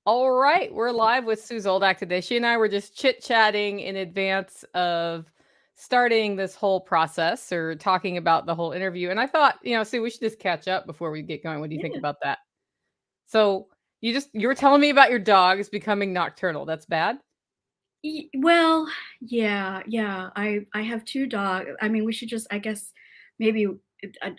All right, we're live with Sue Zoldak today. She and I were just chit-chatting in advance of starting this whole process or talking about the whole interview. And I thought, Sue, we should just catch up before we get going. What do you think Yeah. about that? So you were telling me about your dogs becoming nocturnal. That's bad? Well, yeah. I have two dogs. I mean, we should just, I guess, maybe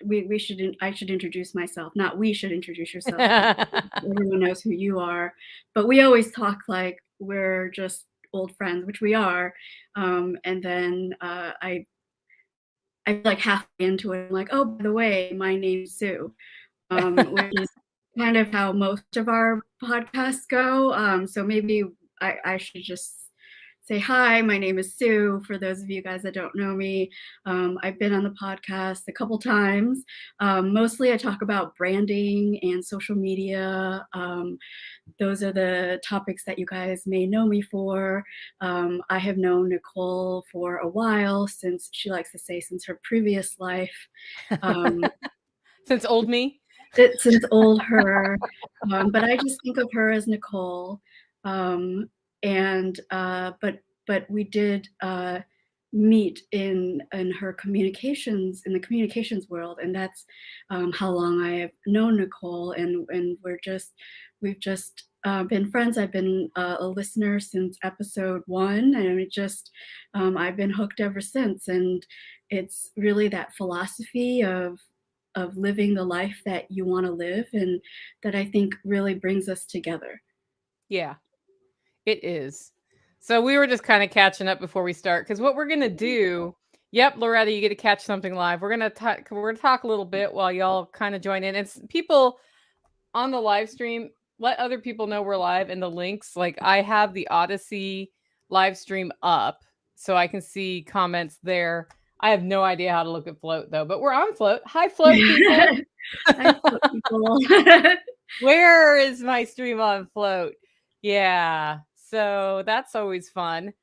we should. I should introduce myself. Not we should introduce yourself because everyone knows who you are. But we always talk like we're just old friends, which we are. And then I like halfway into it, I'm like, oh, by the way, my name's Sue, which is kind of how most of our podcasts go. So maybe I should just say hi. My name is Sue. For those of you guys that don't know me, I've been on the podcast a couple times. Mostly, I talk about branding and social media. Those are the topics that you guys may know me for. I have known Nicole for a while, since she likes to say since her previous life. Um, Since old me? since old her, but I just think of her as Nicole. Um, and but we did meet in her communications, in the communications world, and that's how long I have known Nicole, and we've just been friends. I've been a listener since episode 1, and I've been hooked ever since. And it's really that philosophy of living the life that you want to live, and that I think really brings us together. Yeah, it is. So we were just kind of catching up before we start because what we're gonna do. Yep, Loretta, you get to catch something live. We're gonna talk a little bit while y'all kind of join in. It's people on the live stream, let other people know we're live and the links. Like I have the Odyssey live stream up so I can see comments there. I have no idea how to look at Float though, but we're on Float. Hi, Float people. I put people. Where is my stream on Float? Yeah. So that's always fun.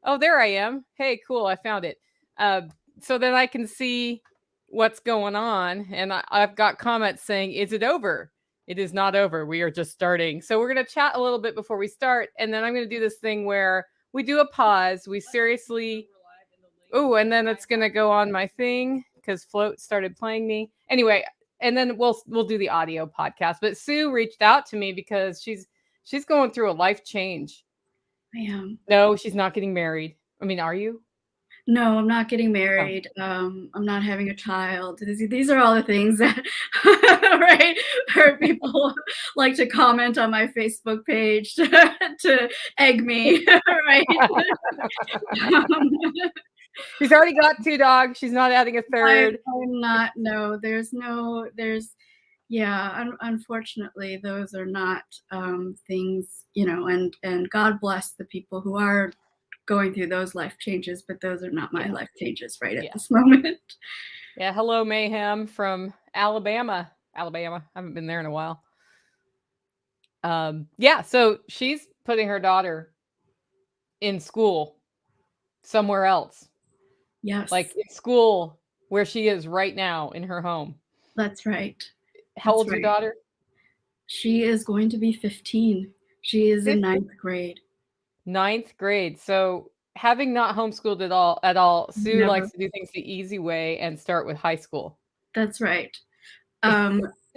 Oh, there I am. Hey, cool. I found it. Uh, so then I can see what's going on. And I've got comments saying, is it over? It is not over. We are just starting. So we're going to chat a little bit before we start. And then I'm going to do this thing where we do a pause. We seriously. Oh, and then it's going to go on my thing because Float started playing me. Anyway, and then we'll do the audio podcast. But Sue reached out to me because she's going through a life change. I am. No, she's not getting married. I mean, are you? No, I'm not getting Oh. married. I'm not having a child. These are all the things that, right? Where people like to comment on my Facebook page to egg me, right? um, She's already got 2 dogs. She's not adding a third. I'm not. No, yeah. Unfortunately, those are not things, and God bless the people who are going through those life changes, but those are not my life changes right at this moment. Yeah. Hello, Mayhem from Alabama. Alabama. I haven't been there in a while. Yeah. So she's putting her daughter in school somewhere else. Yes. Like in school where she is right now in her home. That's right. How That's old's your right. daughter? She is going to be 15. She is in 9th grade. 9th grade. So having not homeschooled at all, Sue Never. likes to do things the easy way and start with high school. That's right.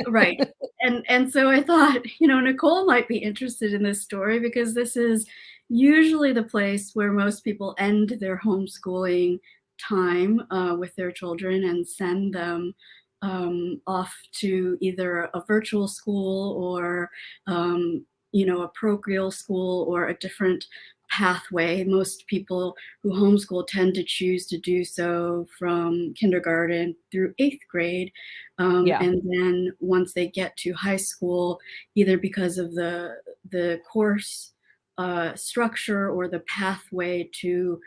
Right. And so I thought, Nicole might be interested in this story, because this is usually the place where most people end their homeschooling time with their children and send them off to either a virtual school or a parochial school or a different pathway. Most people who homeschool tend to choose to do so from kindergarten through 8th grade. Yeah. And then once they get to high school, either because of the course structure or the pathway to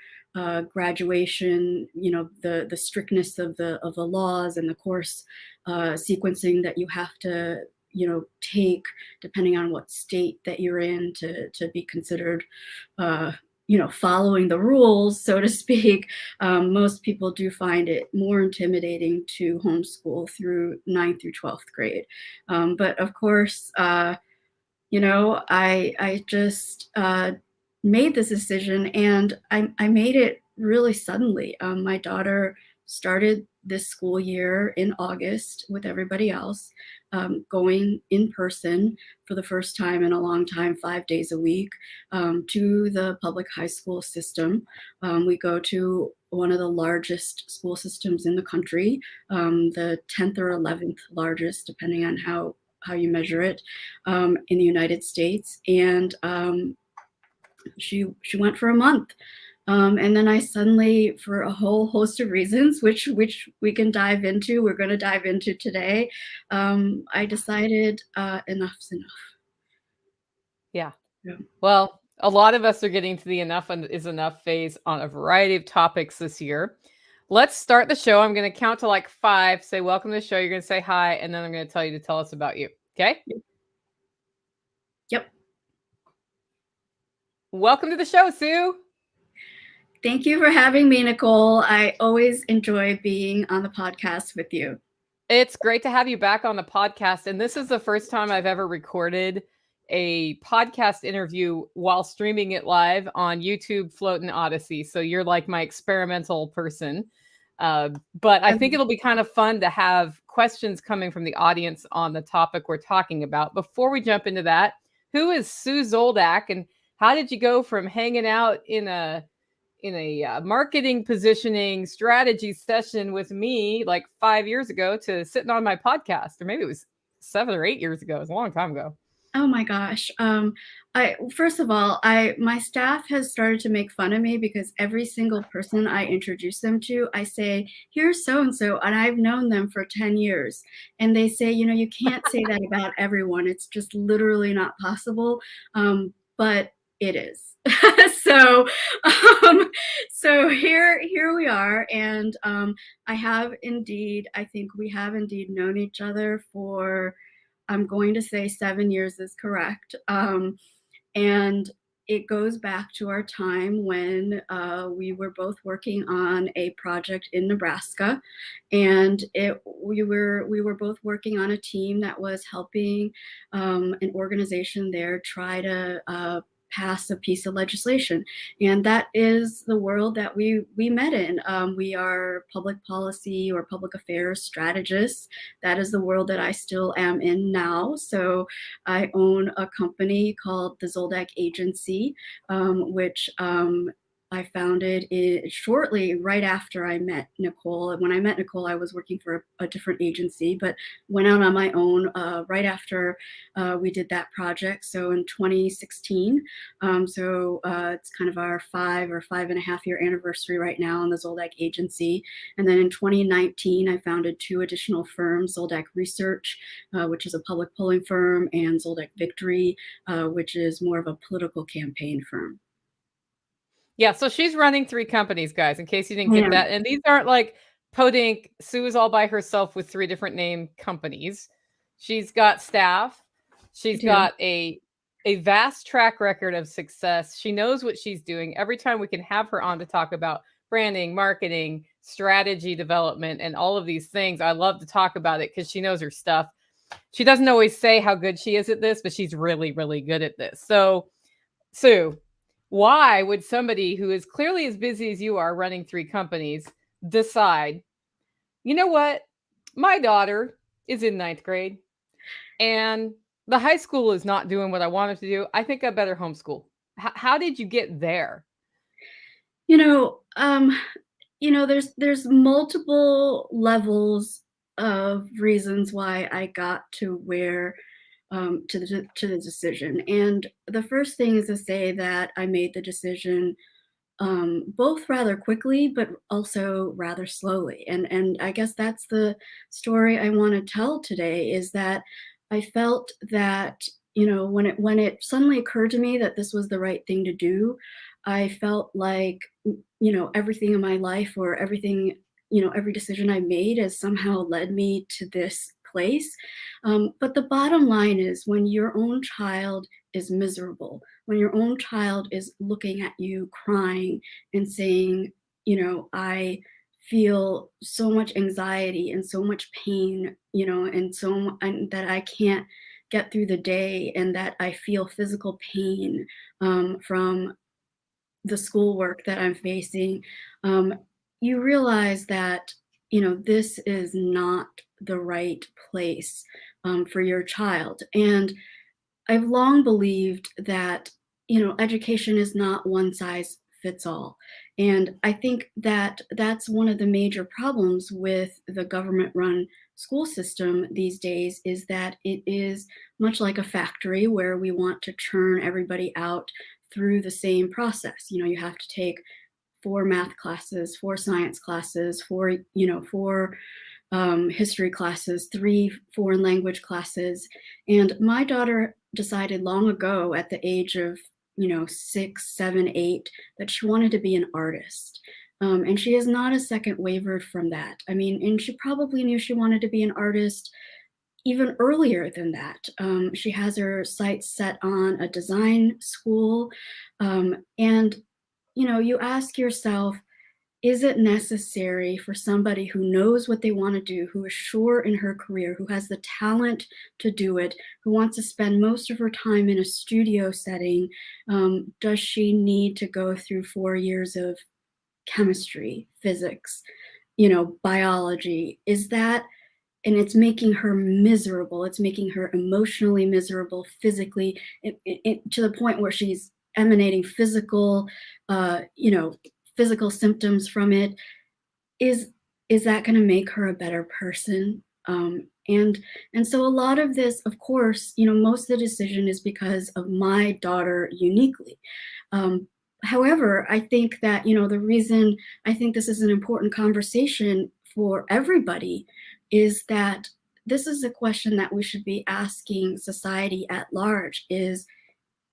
graduation, the strictness of the laws and the course sequencing that you have to take depending on what state that you're in to be considered following the rules, so to speak. Most people do find it more intimidating to homeschool through 9th through 12th grade. But of course, I just made this decision, and I made it really suddenly. My daughter started this school year in August with everybody else, going in person for the first time in a long time, 5 days a week, to the public high school system. We go to one of the largest school systems in the country, the 10th or 11th largest, depending on how you measure it, in the United States. And she went for a month. And then I suddenly, for a whole host of reasons, which we can dive into, we're going to dive into today, I decided enough's enough. Yeah. Yeah. Well, a lot of us are getting to the enough is enough phase on a variety of topics this year. Let's start the show. I'm going to count to like 5, say welcome to the show. You're going to say hi, and then I'm going to tell you to tell us about you. Okay? Yep. Welcome to the show, Sue. Thank you for having me, Nicole. I always enjoy being on the podcast with you. It's great to have you back on the podcast. And this is the first time I've ever recorded a podcast interview while streaming it live on YouTube, Float, and Odyssey. So you're like my experimental person. But I think it'll be kind of fun to have questions coming from the audience on the topic we're talking about. Before we jump into that, who is Sue Zoldak, and how did you go from hanging out in a marketing positioning strategy session with me like 5 years ago to sitting on my podcast? Or maybe it was 7 or 8 years ago. It was a long time ago. Oh my gosh. First of all, my staff has started to make fun of me because every single person I introduce them to, I say, here's so-and-so, and I've known them for 10 years. And they say, you can't say that about everyone. It's just literally not possible. But it is. so, so here we are. And I think we have indeed known each other for, I'm going to say 7 years is correct. And it goes back to our time when we were both working on a project in Nebraska, and we were both working on a team that was helping an organization there try to pass a piece of legislation. And that is the world that we met in. We are public policy or public affairs strategists. That is the world that I still am in now. So I own a company called the Zoldak Agency, which I founded shortly right after I met Nicole. When I met Nicole, I was working for a different agency, but went out on my own right after we did that project. So in 2016, it's kind of our 5.5 year anniversary right now on the Zoldak Agency. And then in 2019, I founded 2 additional firms, Zoldak Research, which is a public polling firm, and Zoldak Victory, which is more of a political campaign firm. Yeah, so she's running 3 companies, guys, in case you didn't get that. And these aren't like podink. Sue is all by herself with 3 different name companies. She's got staff. She's got a vast track record of success. She knows what she's doing. Every time we can have her on to talk about branding, marketing, strategy development, and all of these things, I love to talk about it because she knows her stuff. She doesn't always say how good she is at this, but she's really, really good at this. So, Sue, why would somebody who is clearly as busy as you are running 3 companies decide, you know what? My daughter is in 9th grade and the high school is not doing what I wanted to do. I think I better homeschool. How did you get there? There's multiple levels of reasons why I got to where to the decision. And the first thing is to say that I made the decision both rather quickly, but also rather slowly. And I guess that's the story I want to tell today, is that I felt that, when it suddenly occurred to me that this was the right thing to do, I felt like, everything in my life, or everything, every decision I made has somehow led me to this place. But the bottom line is, when your own child is miserable, when your own child is looking at you crying and saying, I feel so much anxiety and so much pain, and that I can't get through the day and that I feel physical pain from the schoolwork that I'm facing, you realize that, this is not the right place for your child. And I've long believed that, education is not one size fits all. And I think that that's one of the major problems with the government run school system these days is that it is much like a factory where we want to churn everybody out through the same process. You have to take 4 math classes, 4 science classes, four history classes, 3 foreign language classes. And my daughter decided long ago at the age of, 6, 7, 8, that she wanted to be an artist. And she has not a second wavered from that. I mean, and she probably knew she wanted to be an artist even earlier than that. She has her sights set on a design school. And, you ask yourself, is it necessary for somebody who knows what they want to do, who is sure in her career, who has the talent to do it, who wants to spend most of her time in a studio setting, does she need to go through 4 years of chemistry, physics, biology? Is that, and it's making her miserable. It's making her emotionally miserable, physically, to the point where she's emanating uh, you know, physical symptoms from it. Is that going to make her a better person? And so a lot of this, of course, most of the decision is because of my daughter uniquely. However, I think that, the reason I think this is an important conversation for everybody is that this is a question that we should be asking society at large is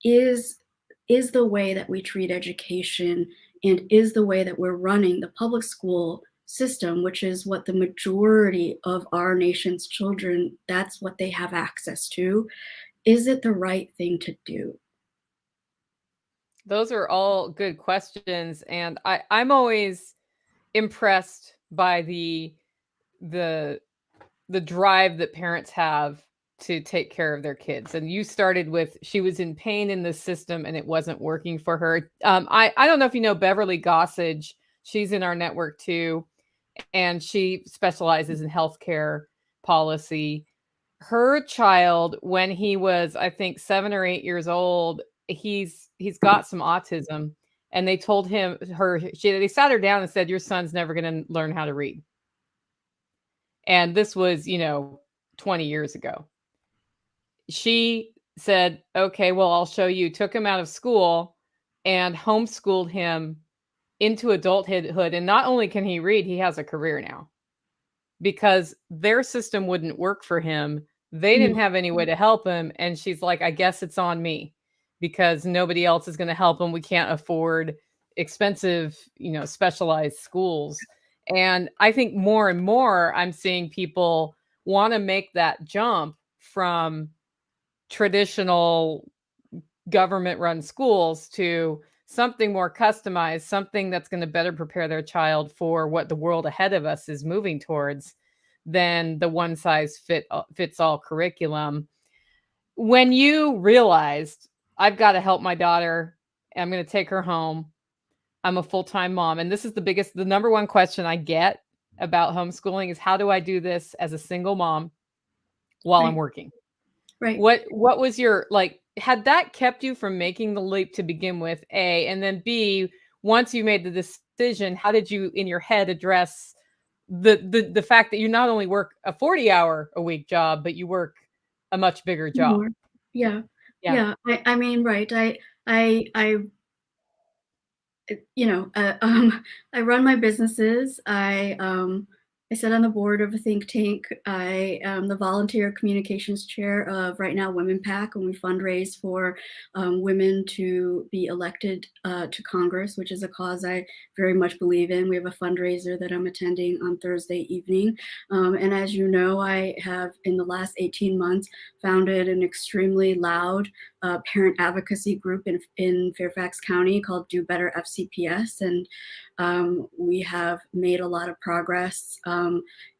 is the way that we treat education and is the way that we're running the public school system, which is what the majority of our nation's children, that's what they have access to. Is it the right thing to do? Those are all good questions, and I'm always impressed by the the drive that parents have to take care of their kids. And you started with she was in pain in the system and it wasn't working for her. I don't know if you know Beverly Gossage. She's in our network too, and she specializes in healthcare policy. Her child, when he was, I think, 7 or 8 years old, he's got some autism, and they told him they sat her down and said, "Your son's never going to learn how to read." And this was, 20 years ago. She said, "Okay, well, I'll show you." Took him out of school and homeschooled him into adulthood. And not only can he read, he has a career now because their system wouldn't work for him. They didn't No. have any way to help him. And she's like, "I guess it's on me because nobody else is going to help him. We can't afford expensive, specialized schools." And I think more and more I'm seeing people want to make that jump from traditional government run schools to something more customized, something that's going to better prepare their child for what the world ahead of us is moving towards than the one size fits all curriculum. When you realized I've got to help my daughter, I'm going to take her home. I'm a full-time mom, and this is the number one question I get about homeschooling is how do I do this as a single mom while I'm Right. working? Right. What was your like, had that kept you from making the leap to begin with, A, and then B, once you made the decision, how did you in your head address the fact that you not only work a 40-hour a week job, but you work a much bigger job? More. Yeah. Yeah. Yeah. I mean, right. I you know, I run my businesses. I sit on the board of a think tank. I am the volunteer communications chair of Right Now Women PAC, and we fundraise for women to be elected to Congress, which is a cause I very much believe in. We have a fundraiser that I'm attending on Thursday evening. And as you know, I have, in the last 18 months, founded an extremely loud parent advocacy group in Fairfax County called Do Better FCPS. And We have made a lot of progress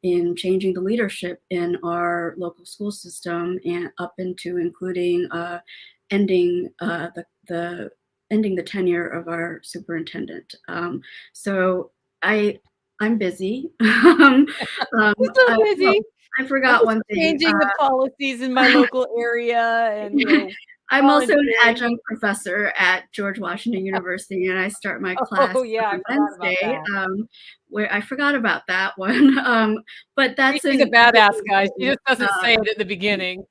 in changing the leadership in our local school system, and up into including ending the ending the tenure of our superintendent. So I'm busy. You're so Well, busy. I I'm forgot just one thing. changing the policies in my local area and, I'm also an volunteering. adjunct professor at George Washington University, and I start my class Oh, yeah, I on forgot about Wednesday, that. where I forgot about that one. But that's She's a in badass, really guys. She important. just doesn't say it at the beginning.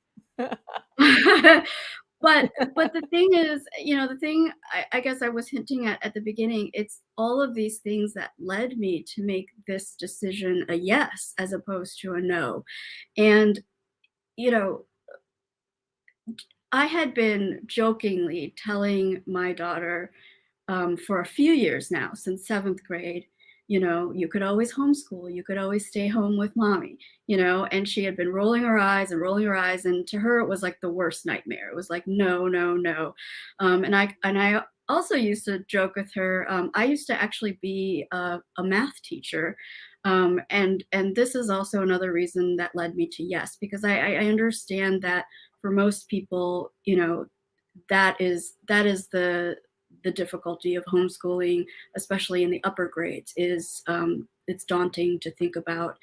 But the thing is, the thing I guess I was hinting at the beginning, it's all of these things that led me to make this decision a yes as opposed to a no. And, you know, I had been jokingly telling my daughter for a few years now, since seventh grade, you could always homeschool, you could always stay home with mommy, and she had been rolling her eyes and rolling her eyes. And to her, it was like the worst nightmare. It was like, no, no, no. And I also used to joke with her. I used to actually be a math teacher. And this is also another reason that led me to yes, because I understand that for most people, that is the difficulty of homeschooling, especially in the upper grades, is it's daunting to think about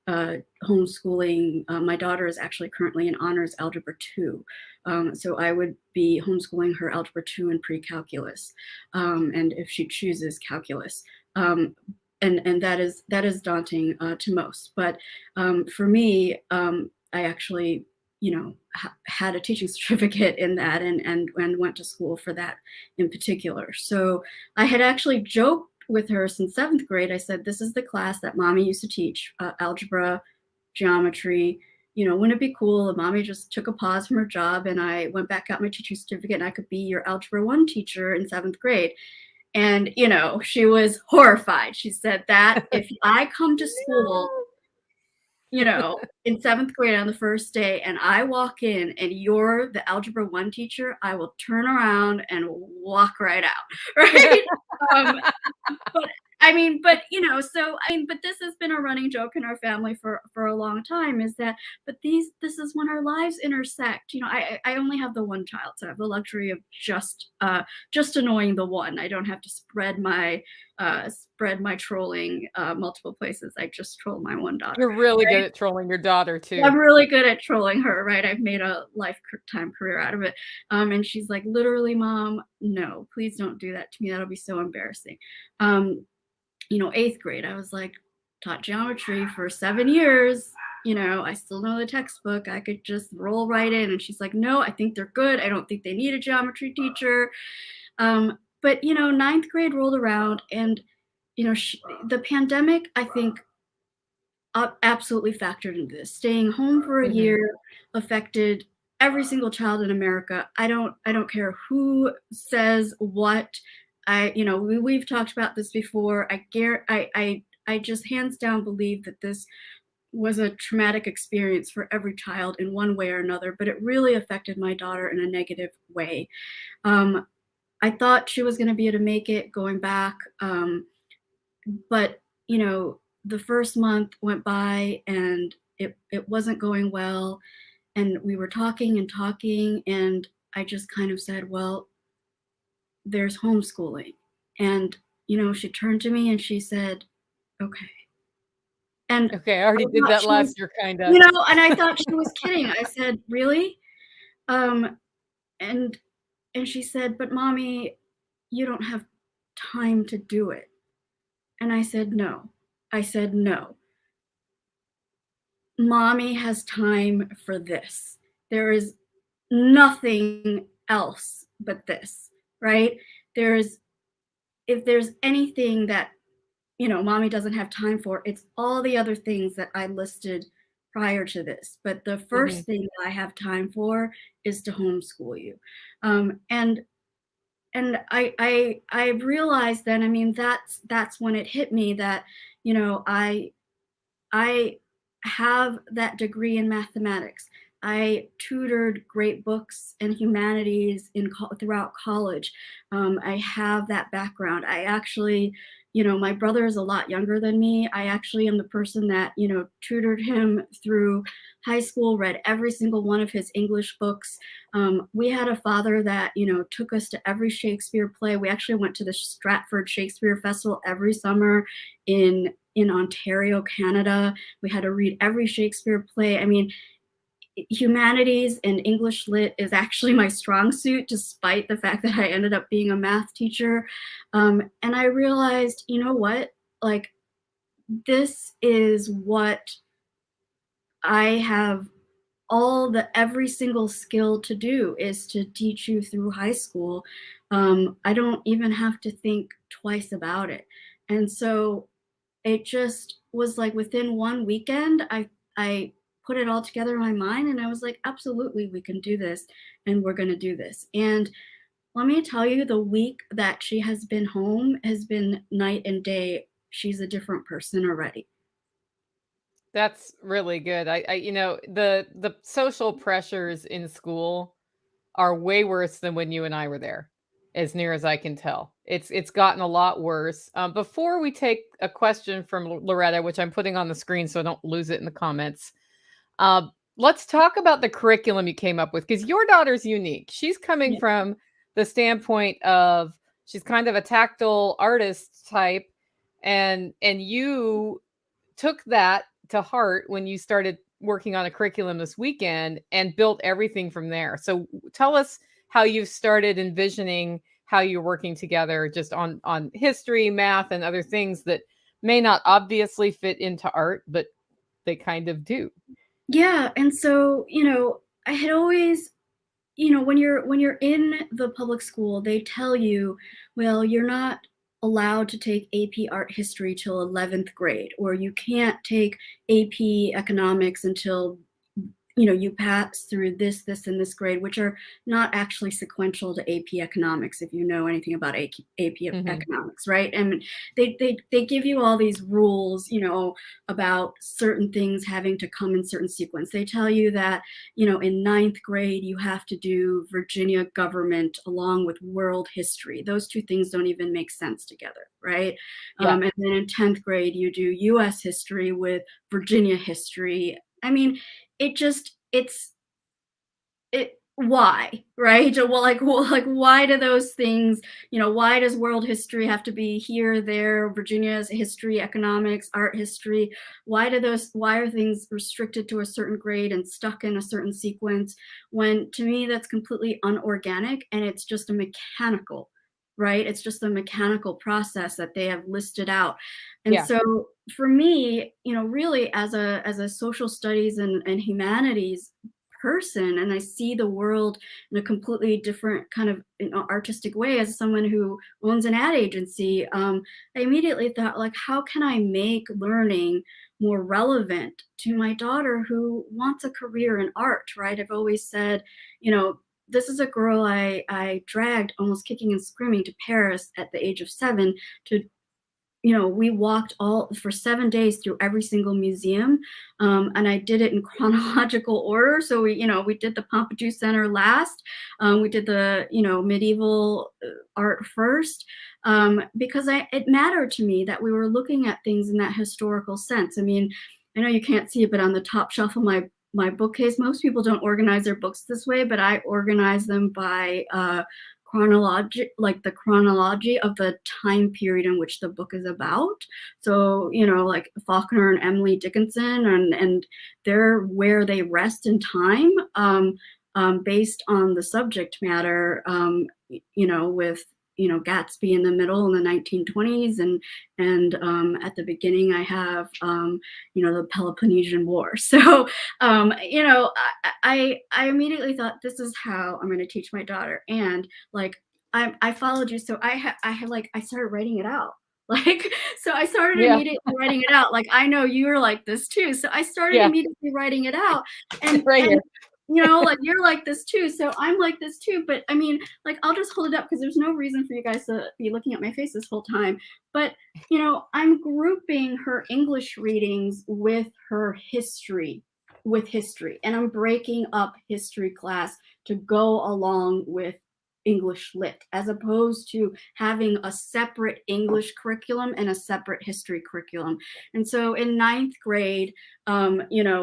homeschooling. My daughter is actually currently in honors algebra 2. So I would be homeschooling her algebra 2 and pre-calculus, and if she chooses calculus. And that is daunting to most. But for me, I actually had a teaching certificate in that, and went to school for that in particular. So I had actually joked with her since seventh grade. I said, this is the class that mommy used to teach, algebra, geometry. Wouldn't it be cool if mommy just took a pause from her job and I went back, got my teaching certificate, and I could be your algebra 1 teacher in seventh grade? And, she was horrified. She said that if I come to school, in seventh grade on the first day, and I walk in and you're the algebra 1 teacher, I will turn around and walk right out. Right? um, but but this has been a running joke in our family for a long time, is that, but this is when our lives intersect. I only have the one child, so I have the luxury of just annoying the one. I don't have to spread my trolling multiple places. I just troll my one daughter. You're really good Right? at trolling your daughter, too. I'm really good at trolling her, right? I've made a lifetime career out of it. And she's like, literally, mom, no, please don't do that to me. That'll be so embarrassing. Eighth grade, I was like, taught geometry for 7 years. I still know the textbook. I could just roll right in. And she's like, no, I think they're good. I don't think they need a geometry teacher. But ninth grade rolled around, and the pandemic, I think, absolutely factored into this. Staying home for a Mhm. year affected every single child in America. I don't care who says what. We've talked about this before. I just hands down believe that this was a traumatic experience for every child in one way or another, but it really affected my daughter in a negative way. Um, I thought she was going to be able to make it going back, but the first month went by and it wasn't going well, and we were talking and talking, and I just kind of said, well, there's homeschooling. And she turned to me and she said, okay. And Okay, I already did thought that she last was, year, kinda. and I thought she was kidding. I said, really? um and and she said, but mommy, you don't have time to do it. And I said, no, mommy has time for this. There is nothing else but this, right? There's If there's anything that, mommy doesn't have time for, it's all the other things that I listed prior to this. But the Mhm. first thing that I have time for is to homeschool you. And I realized then, I mean, that's when it hit me that, I have that degree in mathematics. I tutored great books and humanities throughout college. I have that background. I actually my brother is a lot younger than me. I actually am the person that, tutored him through high school, read every single one of his English books. We had a father that, took us to every Shakespeare play. We actually went to the Stratford Shakespeare Festival every summer in Ontario, Canada. We had to read every Shakespeare play. I mean, humanities and English lit is actually my strong suit, despite the fact that I ended up being a math teacher. And I realized, you know what? Like, this is what I have every single skill to do, is to teach you through high school. I don't even have to think twice about it. And so it just was like within one weekend, I put it all together in my mind, and I was like, absolutely, we can do this, and we're going to do this. And let me tell you, the week that she has been home has been night and day. She's a different person already. That's really good. The social pressures in school are way worse than when you and I were there, as near as I can tell. It's gotten a lot worse. Before we take a question from Loretta, which I'm putting on the screen so I don't lose it in the comments, let's talk about the curriculum you came up with, because your daughter's unique. She's coming Yeah. from the standpoint of she's kind of a tactile artist type, and you took that to heart when you started working on a curriculum this weekend and built everything from there. So tell us how you started envisioning how you're working together just on history, math, and other things that may not obviously fit into art, but they kind of do. Yeah, and so, I had always, when you're in the public school, they tell you, well, you're not allowed to take AP art history till 11th grade, or you can't take AP economics until you pass through this, and this grade, which are not actually sequential to AP economics, if you know anything about AP Hmm. economics, right? And they give you all these rules, about certain things having to come in certain sequence. They tell you that, in ninth grade, you have to do Virginia government along with world history. Those two things don't even make sense together, right? Yeah. And then in 10th grade, you do US history with Virginia history. I mean, it why, right? Well, like why do those things, why does world history have to be here, there, Virginia's history, economics, art history? Why are things restricted to a certain grade and stuck in a certain sequence, when to me that's completely unorganic, and it's just a mechanical, right? It's just a mechanical process that they have listed out. And Yeah. so for me, really, as a social studies and humanities person, and I see the world in a completely different kind of artistic way, as someone who owns an ad agency. I immediately thought, like, how can I make learning more relevant to my daughter who wants a career in art, right? I've always said, this is a girl I dragged almost kicking and screaming to Paris at the age of 7 to, we walked all for 7 days through every single museum, and I did it in chronological order. So we did the Pompidou Center last. We did the, medieval art first, because it mattered to me that we were looking at things in that historical sense. I mean, I know you can't see it, but on the top shelf of my bookcase, most people don't organize their books this way, but I organize them by the chronology of the time period in which the book is about. So, like Faulkner and Emily Dickinson, and they're where they rest in time, based on the subject matter, with Gatsby in the middle in the 1920s, and at the beginning I have the Peloponnesian War. So I immediately thought, this is how I'm going to teach my daughter. And like, I followed you, so I started writing it out. Like, so I started Yeah. immediately writing it out. Like, I know you're like this too, so I started Yeah. immediately writing it out. and Right and here. like, you're like this too, so I'm like this too. But I mean, like, I'll just hold it up because there's no reason for you guys to be looking at my face this whole time. But I'm grouping her English readings with her history, and I'm breaking up history class to go along with English lit, as opposed to having a separate English curriculum and a separate history curriculum. And so in ninth grade, you know,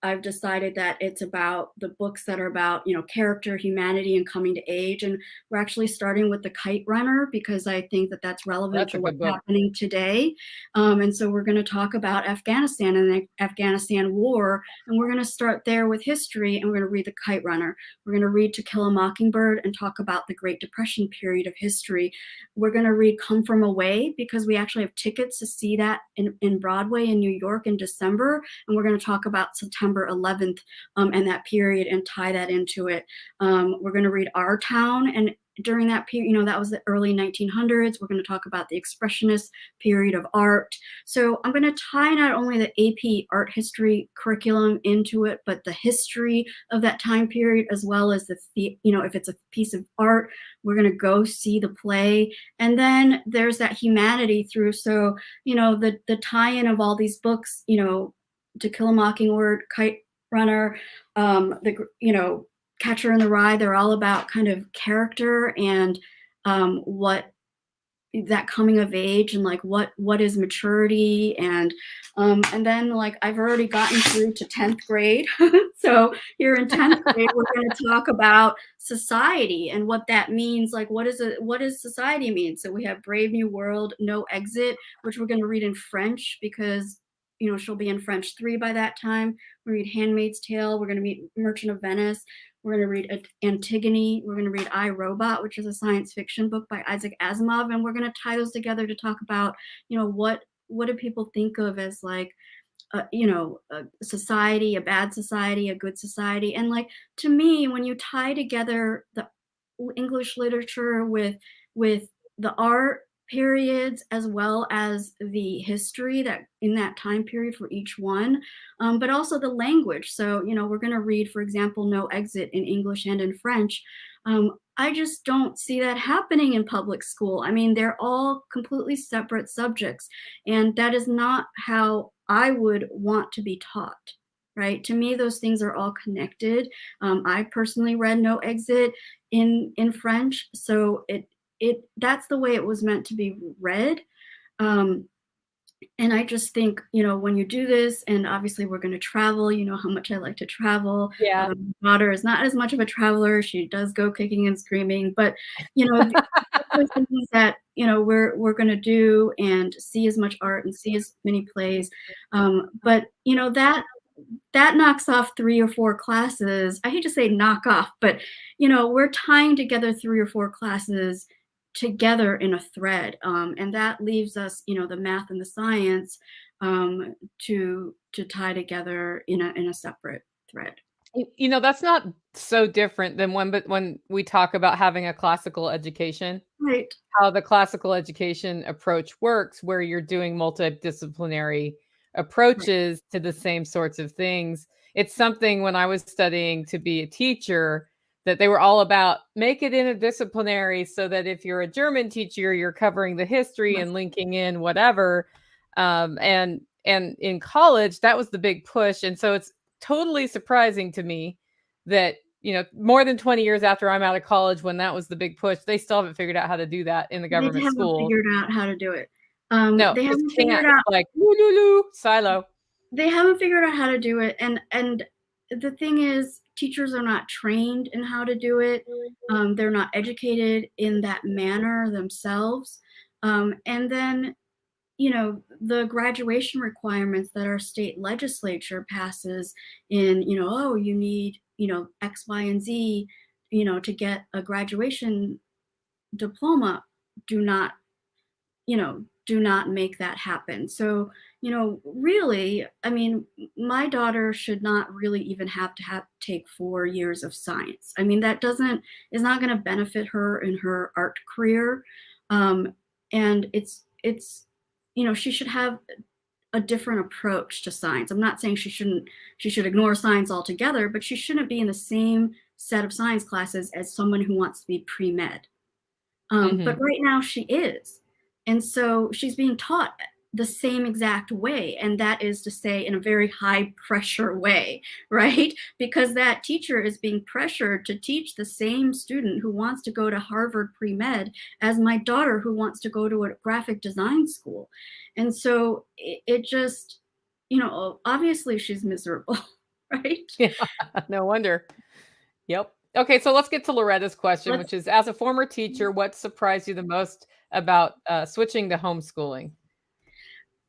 I've decided that it's about the books that are about, you know, character, humanity, and coming to age. And we're actually starting with The Kite Runner because I think that that's relevant That's to a good what's book. happening today. And so we're going to talk about Afghanistan and the Afghanistan war. And we're going to start there with history, and we're going to read The Kite Runner. We're going to read To Kill a Mockingbird and talk about the Great Depression period of history. We're going to read Come From Away because we actually have tickets to see that in Broadway in New York in December. And we're going to talk about September 11th and that period and tie that into it. We're going to read Our Town, and during that period, you know, that was the early 1900s. We're going to talk about the Expressionist period of art. So I'm going to tie not only the AP art history curriculum into it, but the history of that time period, as well as you know, if it's a piece of art, we're going to go see the play. And then there's that humanity through. So, you know, the tie-in of all these books, you know, To Kill a Mockingbird, Kite Runner, you know, Catcher in the Rye, they're all about kind of character and what that coming of age and like what is maturity, and then like I've already gotten through to 10th grade. So here in 10th grade we're going to talk about society and what that means. Like what does society mean? So we have Brave New World, No Exit, which we're going to read in French because, you know, she'll be in French 3 by that time. We read Handmaid's Tale. We're going to read Merchant of Venice. We're going to read Antigone. We're going to read I, Robot, which is a science fiction book by Isaac Asimov. And we're going to tie those together to talk about, you know, what do people think of as like, you know, a society, a bad society, a good society. And like, to me, when you tie together the English literature with the art periods as well as the history that in that time period for each one, but also the language. So, you know, we're going to read, for example, No Exit in English and in French. I just don't see that happening in public school. I mean, they're all completely separate subjects, and that is not how I would want to be taught. Right? To me, those things are all connected. I personally read No Exit in French, so that's the way it was meant to be read. Um, and I just think, you know, when you do this, and obviously we're going to travel, you know how much I like to travel. Yeah. Although my daughter is not as much of a traveler, she does go kicking and screaming, but you know, the things that, you know, we're going to do and see as much art and see as many plays. But you know, that knocks off 3 or 4 classes. I hate to say knock off, but you know, we're tying together 3 or 4 classes together in a thread, and that leaves us, you know, the math and the science to tie together in a separate thread. You know, that's not so different than when we talk about having a classical education, Right. how the classical education approach works, where you're doing multidisciplinary Right. approaches to the same sorts of things. It's something when I was studying to be a teacher that they were all about make it interdisciplinary so that if you're a German teacher, you're covering the history Yes. and linking in whatever. And in college, that was the big push. And so it's totally surprising to me that, you know, more than 20 years after I'm out of college, when that was the big push, they still haven't figured out how to do that in the They government haven't schools. figured out how to do it. No, They just haven't can't. figured It's out like, "Woo, loo, loo, silo." they haven't figured out how to do it, and the thing is, teachers are not trained in how to do it. They're not educated in that manner themselves. And then, you know, the graduation requirements that our state legislature passes in, you know, oh, you need, you know, X, Y, and Z, you know, to get a graduation diploma, do not, you know, do not make that happen. So, you know, really, I mean, my daughter should not really even have to take 4 years of science. I mean, that doesn't is not going to benefit her in her art career. Um, and it's, you know, she should have a different approach to science. I'm not saying she should ignore science altogether, but she shouldn't be in the same set of science classes as someone who wants to be pre-med. But Mhm. right now she is. And so she's being taught the same exact way. And that is to say, in a very high pressure way, right? Because that teacher is being pressured to teach the same student who wants to go to Harvard pre-med as my daughter who wants to go to a graphic design school. And so it just, obviously she's miserable, right? Yeah, no wonder. Yep. Okay, so let's get to Loretta's question, Let's which is, as a former teacher, what surprised you the most about switching to homeschooling?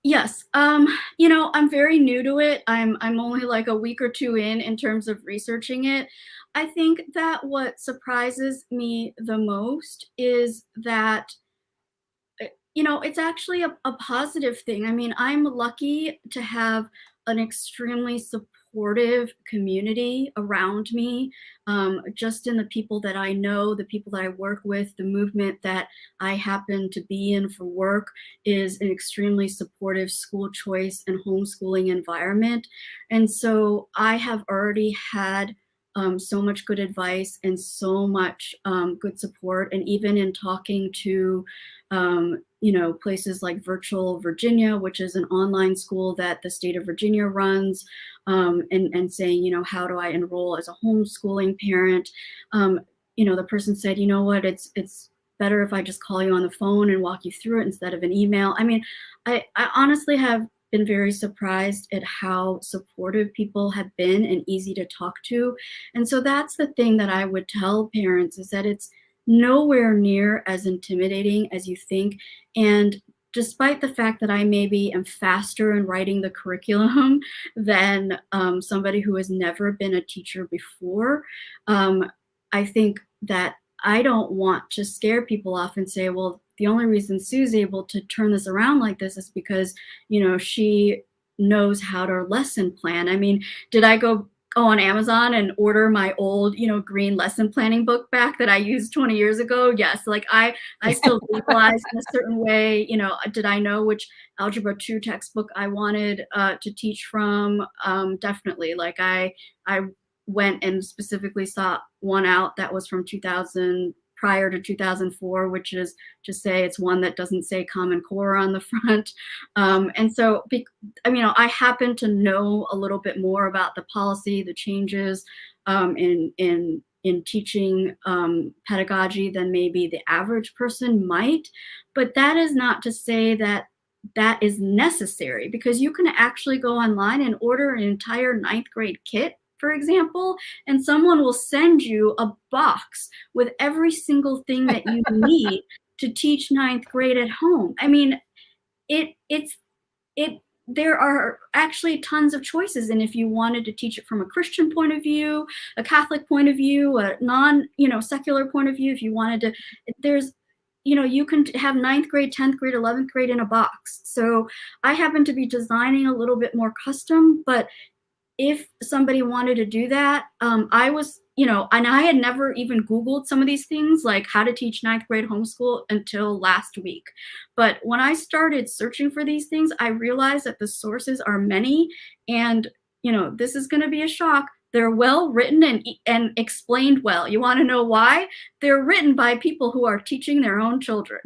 Yes. I'm very new to it. I'm only like a week or two in terms of researching it. I think that what surprises me the most is that it's actually a positive thing. I mean, I'm lucky to have an extremely supportive community around me, just in the people that I know, the people that I work with, the movement that I happen to be in for work is an extremely supportive school choice and homeschooling environment. And so I have already had so much good advice and so much good support. And even in talking to places like Virtual Virginia, which is an online school that the state of Virginia runs, and saying, how do I enroll as a homeschooling parent? The person said, you know what, it's better if I just call you on the phone and walk you through it instead of an email. I mean, I honestly have been very surprised at how supportive people have been and easy to talk to. And so that's the thing that I would tell parents is that it's nowhere near as intimidating as you think. And despite the fact that I maybe am faster in writing the curriculum than somebody who has never been a teacher before, I think that I don't want to scare people off and say, well, the only reason Sue's able to turn this around like this is because, she knows how to lesson plan. I mean, did I go on Amazon and order my old, green lesson planning book back that I used 20 years ago? Yes. Like I still visualize in a certain way. Did I know which Algebra 2 textbook I wanted to teach from? Definitely. Like I went and specifically sought one out that was from 2000 prior to 2004, which is to say it's one that doesn't say Common Core on the front. And so, I happen to know a little bit more about the policy, the changes in teaching pedagogy than maybe the average person might. But that is not to say that that is necessary, because you can actually go online and order an entire ninth grade kit, for example, and someone will send you a box with every single thing that you need to teach ninth grade at home. I mean, it's it there are actually tons of choices. And if you wanted to teach it from a Christian point of view, a Catholic point of view, a non, secular point of view, if you wanted to, there's, you can have ninth grade, 10th grade, 11th grade in a box. So I happen to be designing a little bit more custom, but if somebody wanted to do that, I was, and I had never even Googled some of these things, like how to teach ninth grade homeschool, until last week. But when I started searching for these things, I realized that the sources are many. And, this is going to be a shock. They're well written and explained well. You want to know why? They're written by people who are teaching their own children.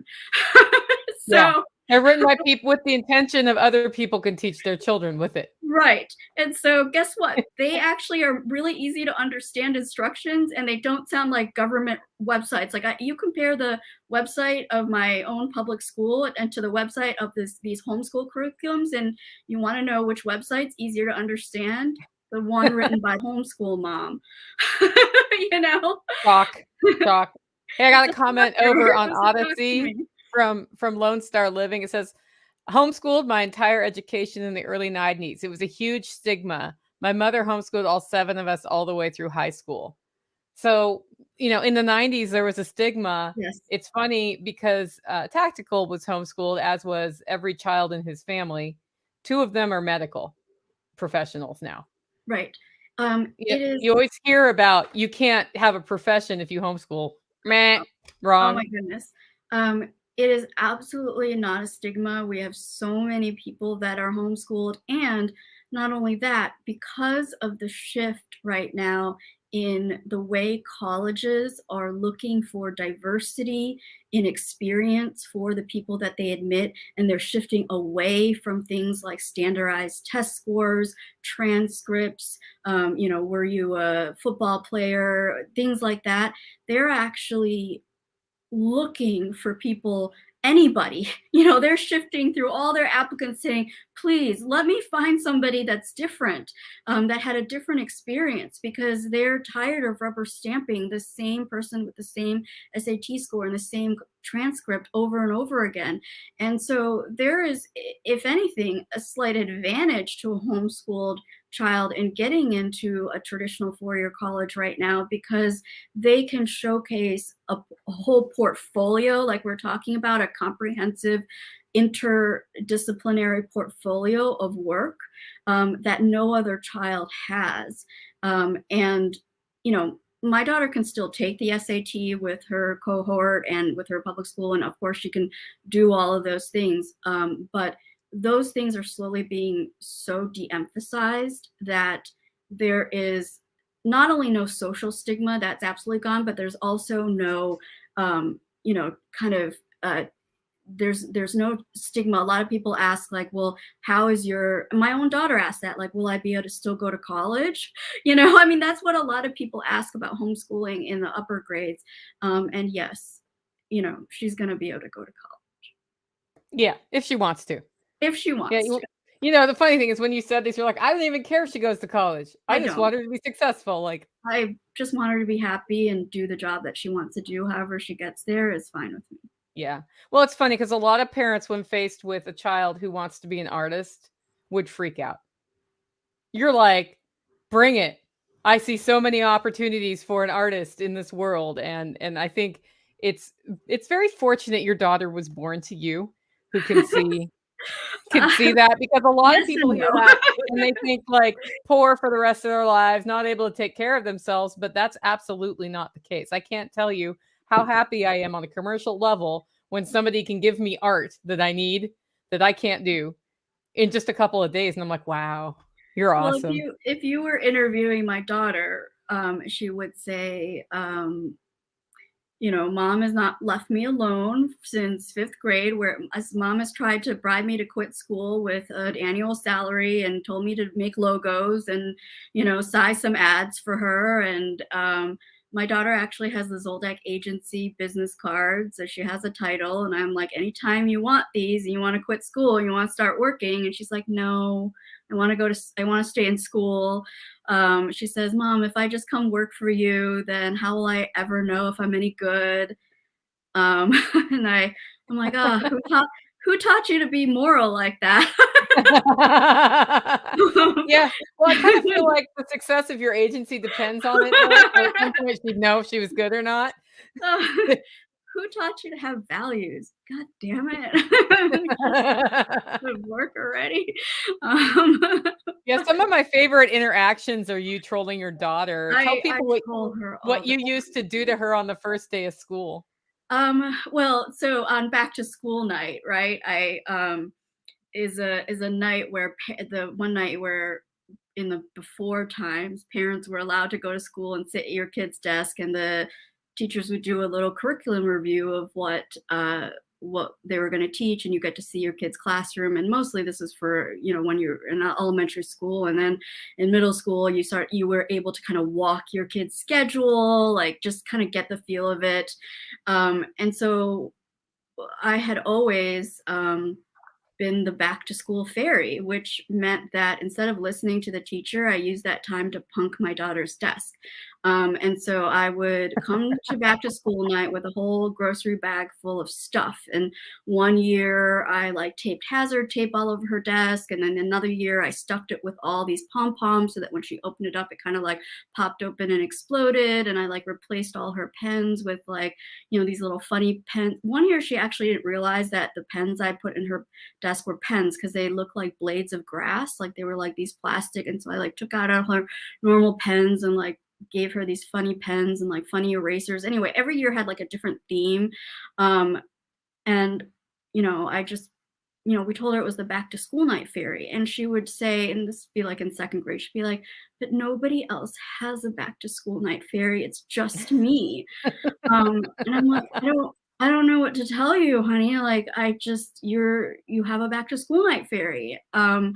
Yeah. So They're written by people with the intention of other people can teach their children with it. right. And so guess what? They actually are really easy to understand instructions, and they don't sound like government websites. Like you compare the website of my own public school and to the website of these homeschool curriculums, and you want to know which website's easier to understand? The one written by homeschool mom. you know? Shock, shock. Hey, I got a It's a comment shocker. over It on was a shock to Odyssey me. from Lone Star Living. It says, "Homeschooled my entire education in the early 90s. It was a huge stigma. My mother homeschooled all 7 of us all the way through high school." So, in the 90s, there was a stigma. Yes. It's funny because Tactical was homeschooled, as was every child in his family. 2 of them are medical professionals now. Right. You It is. you always hear about you can't have a profession if you homeschool. Meh, Oh my wrong. goodness. It is absolutely not a stigma. We have so many people that are homeschooled. And not only that, because of the shift right now in the way colleges are looking for diversity in experience for the people that they admit, and they're shifting away from things like standardized test scores, transcripts, were you a football player, things like that. They're actually looking for people, anybody, they're shifting through all their applicants saying, please let me find somebody that's different, that had a different experience, because they're tired of rubber stamping the same person with the same SAT score and the same transcript over and over again. And so there is, if anything, a slight advantage to a homeschooled child in getting into a traditional four-year college right now, because they can showcase a whole portfolio, like we're talking about, a comprehensive interdisciplinary portfolio of work, that no other child has. And, my daughter can still take the SAT with her cohort and with her public school, and of course she can do all of those things. But those things are slowly being so de-emphasized that there is not only no social stigma that's absolutely gone, but there's also no, kind of, there's no stigma. A lot of people ask, like, well, my own daughter asked that, like, will I be able to still go to college? I mean, that's what a lot of people ask about homeschooling in the upper grades. And yes, she's going to be able to go to college Yeah, if she wants to. if she Yeah, wants to. the funny thing is when you said this, you're like, I don't even care if she goes to college. I I just don't. want her to be successful. Like, I just want her to be happy and do the job that she wants to do. However she gets there is fine with me. yeah. Well, it's funny because a lot of parents, when faced with a child who wants to be an artist, would freak out. You're like, bring it. I see so many opportunities for an artist in this world, and I think it's very fortunate your daughter was born to you, who can see that, because a lot of Yes people and hear no. that and they think, like, poor for the rest of their lives, not able to take care of themselves, but that's absolutely not the case. I can't tell you how happy I am on a commercial level when somebody can give me art that I need, that I can't do, in just a couple of days, and I'm like, "Wow, you're Well, awesome." if you were interviewing my daughter, she would say, mom has not left me alone since fifth grade, where mom has tried to bribe me to quit school with an annual salary and told me to make logos and, size some ads for her. And my daughter actually has the Zoldak agency business card. So she has a title. And I'm like, anytime you want these and you want to quit school and you want to start working. And she's like, no, I want to stay in school. She says, Mom, if I just come work for you, then how will I ever know if I'm any good? And I'm like, oh, who taught you to be moral like that? Yeah, well, I kind of feel like the success of your agency depends on it, though, so at some point she'd know if she was good or not. Who taught you to have values? God damn it. Just work already. Um, Yeah, some of my favorite interactions are you trolling your daughter. Tell I people troll her all what the you used to do to her on the first day of school. Well, so on back to school night, right? I is a night where the one night where in the before times parents were allowed to go to school and sit at your kid's desk, and the teachers would do a little curriculum review of what they were going to teach, and you get to see your kid's classroom. And mostly this is for, when you're in elementary school, and then in middle school you were able to kind of walk your kid's schedule, like just kind of get the feel of it. And so I had always been the back to school fairy, which meant that instead of listening to the teacher, I used that time to punk my daughter's desk. And so I would come to back to school night with a whole grocery bag full of stuff. And one year I like taped hazard tape all over her desk. And then another year I stuffed it with all these pom poms so that when she opened it up, it kind of like popped open and exploded. And I like replaced all her pens with like, these little funny pens. One year she actually didn't realize that the pens I put in her desk were pens because they looked like blades of grass, like they were like these plastic. And so I like took out all her normal pens and like gave her these funny pens and like funny erasers. Anyway, every year had like a different theme. And I just we told her it was the back to school night fairy, and she would say, and this would be like in second grade, she'd be like, but nobody else has a back to school night fairy. It's just me. And I'm like, I don't know what to tell you, honey. Like, you have a back to school night fairy. And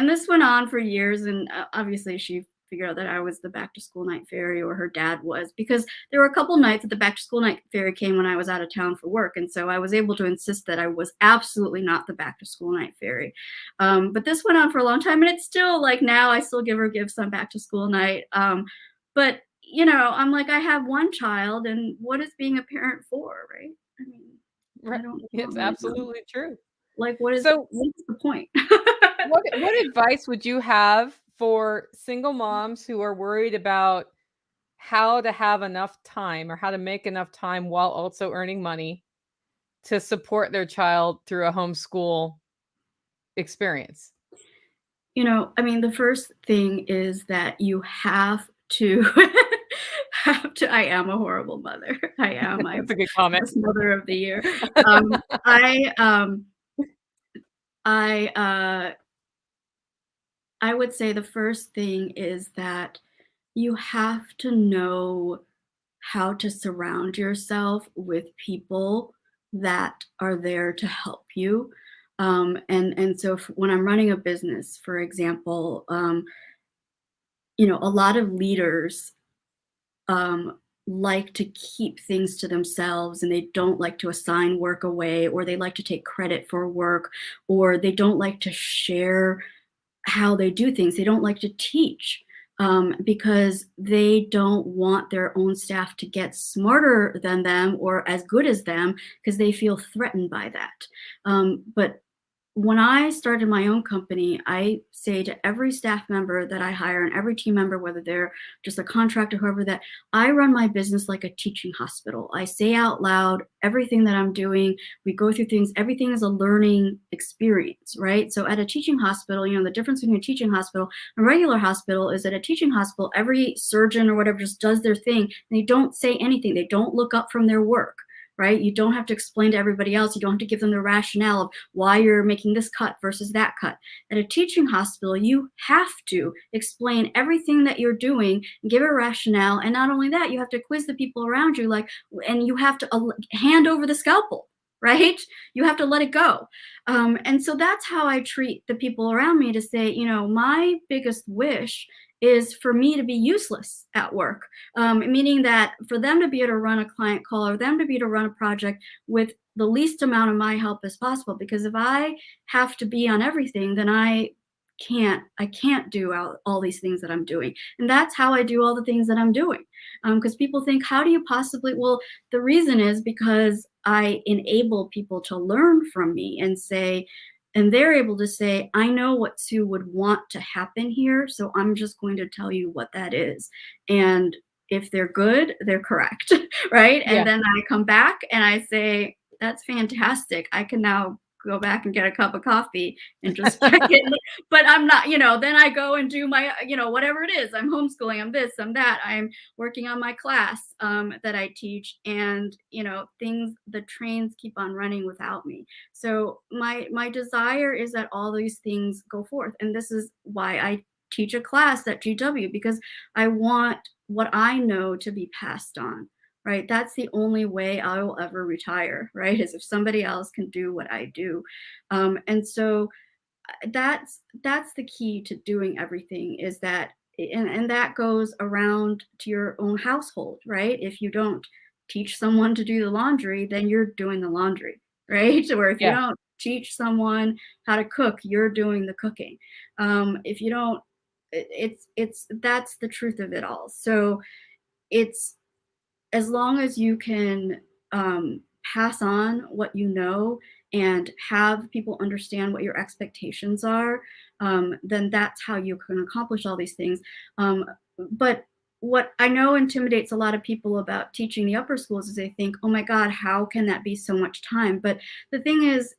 this went on for years, and obviously she figured out that I was the back to school night fairy, or her dad was, because there were a couple nights that the back to school night fairy came when I was out of town for work, and so I was able to insist that I was absolutely not the back to school night fairy. But this went on for a long time, and it's still like now I still give her gifts on back to school night. But I'm like, I have one child, and what is being a parent for, right? I mean, Right. I don't It's really know. absolutely true. Like, So what's the point? what advice would you have for single moms who are worried about how to have enough time or how to make enough time while also earning money to support their child through a homeschool experience? I mean, the first thing is that you have to I am a horrible mother. I am. I'm That's a good comment. best mother of the year. Um, I, um, I, I would say the first thing is that you have to know how to surround yourself with people that are there to help you. And so when I'm running a business, for example, a lot of leaders um, like to keep things to themselves, and they don't like to assign work away, or they like to take credit for work, or they don't like to share how they do things. They don't like to teach because they don't want their own staff to get smarter than them or as good as them, because they feel threatened by that. But when I started my own company, I say to every staff member that I hire and every team member, whether they're just a contractor, whoever, that I run my business like a teaching hospital. I say out loud everything that I'm doing. We go through things. Everything is a learning experience, right? So at a teaching hospital, the difference between a teaching hospital and a regular hospital is that a teaching hospital, every surgeon or whatever just does their thing, and they don't say anything. They don't look up from their work. Right? You don't have to explain to everybody else. You don't have to give them the rationale of why you're making this cut versus that cut. At a teaching hospital, you have to explain everything that you're doing, give a rationale, and not only that, you have to quiz the people around you, and you have to hand over the scalpel, right? You have to let it go. And so that's how I treat the people around me, to say, my biggest wish is for me to be useless at work, meaning that for them to be able to run a client call, or them to be able to run a project with the least amount of my help as possible. Because if I have to be on everything, then I can't do all these things that I'm doing. And that's how I do all the things that I'm doing. Because people think, how do you possibly? Well, the reason is because I enable people to learn from me, and they're able to say, I know what Sue would want to happen here, so I'm just going to tell you what that is. And if they're good, they're correct, right? Yeah. And then I come back and I say, that's fantastic. I can now go back and get a cup of coffee and just check it. But I'm not, then I go and do my, whatever it is. I'm homeschooling, I'm this, I'm that. I'm working on my class that I teach, and, the trains keep on running without me. So my desire is that all these things go forth. And this is why I teach a class at GW, because I want what I know to be passed on, right? That's the only way I will ever retire, right? Is if somebody else can do what I do. And so that's the key to doing everything, is that, and that goes around to your own household, right? If you don't teach someone to do the laundry, then you're doing the laundry, right? Or if you Yeah. don't teach someone how to cook, you're doing the cooking. If you don't, it's that's the truth of it all. So it's, as long as you can pass on what you know and have people understand what your expectations are, then that's how you can accomplish all these things. But what I know intimidates a lot of people about teaching the upper schools is they think, oh my God, how can that be so much time? But the thing is,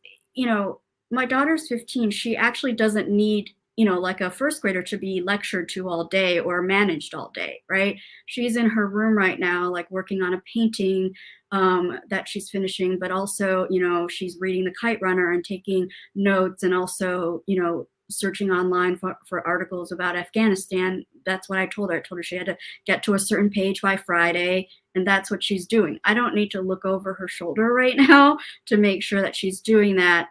my daughter's 15. She actually doesn't need, like a first grader to be lectured to all day or managed all day, right? She's in her room right now, like working on a painting, that she's finishing, but also, you know, she's reading The Kite Runner and taking notes, and also, you know, searching online for articles about Afghanistan. That's what I told her. I told her she had to get to a certain page by Friday, and that's what she's doing. I don't need to look over her shoulder right now to make sure that she's doing that.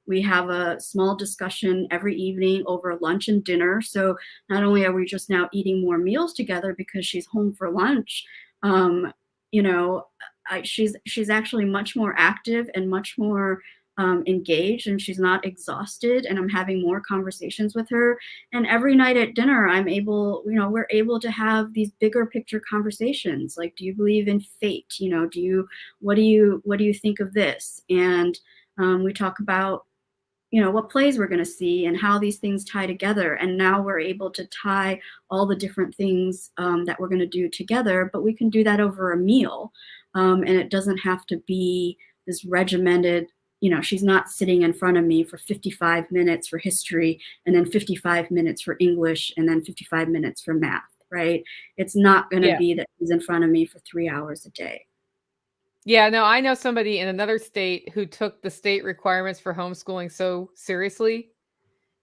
We have a small discussion every evening over lunch and dinner. So not only are we just now eating more meals together because she's home for lunch, you know, she's actually much more active and much more engaged, and she's not exhausted, and I'm having more conversations with her. And every night at dinner, I'm able, you know, we're able to have these bigger picture conversations. Like, do you believe in fate? You know, what do you think of this? And we talk about, you know, what plays we're going to see and how these things tie together. And now we're able to tie all the different things that we're going to do together, but we can do that over a meal. And it doesn't have to be this regimented, you know, she's not sitting in front of me for 55 minutes for history and then 55 minutes for English and then 55 minutes for math, right? It's not going to Yeah. be that she's in front of me for 3 hours a day. Yeah, no, I know somebody in another state who took the state requirements for homeschooling so seriously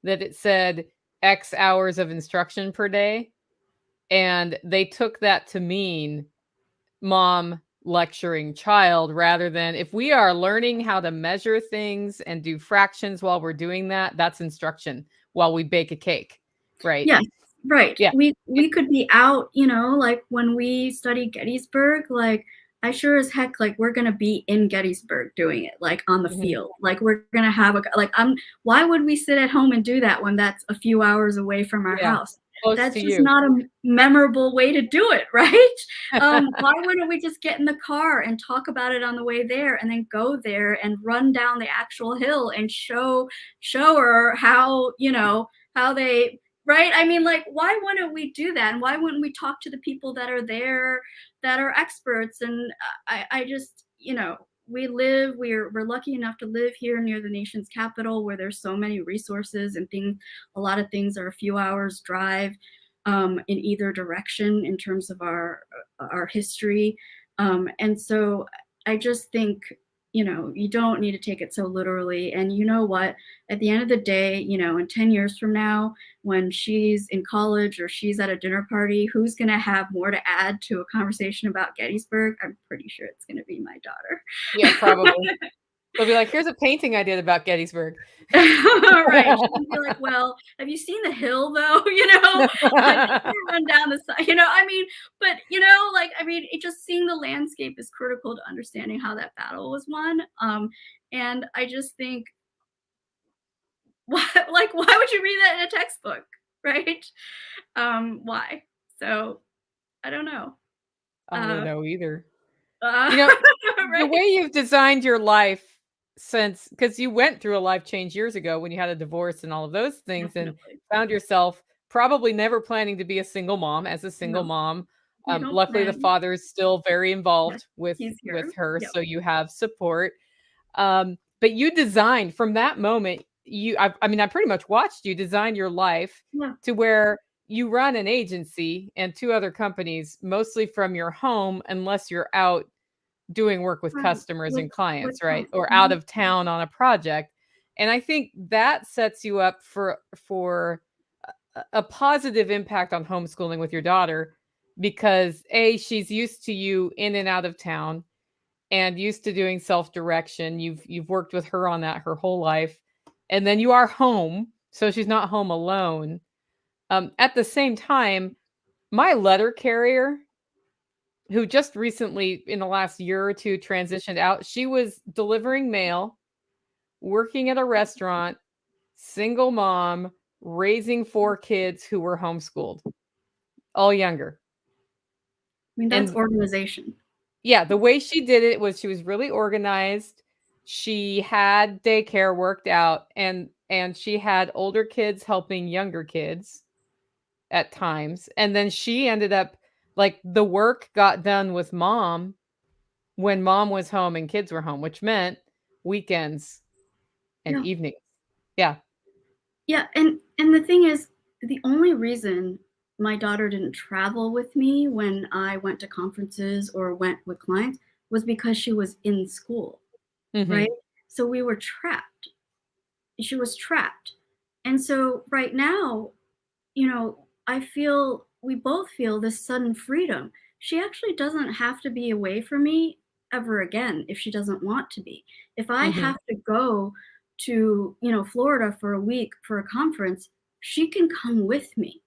that it said X hours of instruction per day. And they took that to mean mom lecturing child rather than if we are learning how to measure things and do fractions while we're doing that, that's instruction while we bake a cake. Right. Yes, right. Yeah. We could be out, you know, like when we study Gettysburg, like I sure as heck, like we're gonna be in Gettysburg doing it, like on the Mhm. field. Like we're gonna have a like why would we sit at home and do that when that's a few hours away from our Yeah. house? Close to That's just you. not a memorable way to do it, right? Why wouldn't we just get in the car and talk about it on the way there and then go there and run down the actual hill and show her how, you know, how they, right? I mean, like, why wouldn't we do that? And why wouldn't we talk to the people that are there that are experts? And I just, you know, we're lucky enough to live here near the nation's capital where there's so many resources and things. A lot of things are a few hours drive in either direction in terms of our history. And so I just think, you know, you don't need to take it so literally. And you know what? At the end of the day, you know, in 10 years from now, when she's in college or she's at a dinner party, who's going to have more to add to a conversation about Gettysburg? I'm pretty sure it's going to be my Yeah, daughter. probably. They'll be like, here's a painting I did about Gettysburg. Right. She's gonna be like, "Well, have you seen the hill though?" You know? Like, just run down the side, you know, I mean, but, you know, like, I mean, it just seeing the landscape is critical to understanding how that battle was won. And I just think, why like, why would you read that in a textbook, right? Why? So, I don't know. I don't Uh, know either. uh, You know, the way right? you've designed your life since because you went through a life change years ago when you had a divorce and all of those things and Definitely. found yourself probably never planning to be a single mom. As a single No, mom, you don't luckily the plan. father is still very Yes, involved he's with here. her, Yep. so you have support. But you designed from that moment, I mean, I pretty much watched you design your life Yeah. to where you run an agency and 2 other companies mostly from your home unless you're out doing work with Right. customers and clients, right? Clients. Or out Mhm. of town on a project. And I think that sets you up for a positive impact on homeschooling with your daughter because A, she's used to you in and out of town and used to doing self-direction. You've worked with her on that her whole life. And then you are home, so she's not home alone. At the same time, my letter carrier, who just recently in the last year or 2 transitioned out, she was delivering mail, working at a restaurant, single mom, raising 4 kids who were homeschooled, all younger. I mean, that's And organization. yeah, the way she did it was she was really organized. She had daycare worked out and she had older kids helping younger kids at times. And then she ended up like the work got done with mom when mom was home and kids were home, which meant weekends and Yeah. evenings. Yeah. Yeah, and the thing is, the only reason my daughter didn't travel with me when I went to conferences or went with clients was because she was in school, Mhm. right? So we were trapped. She was trapped. And so right now, I feel we both feel this sudden freedom. She actually doesn't have to be away from me ever again if she doesn't want to be. If I Mhm. have to go to, Florida for a week for a conference, she can come with me.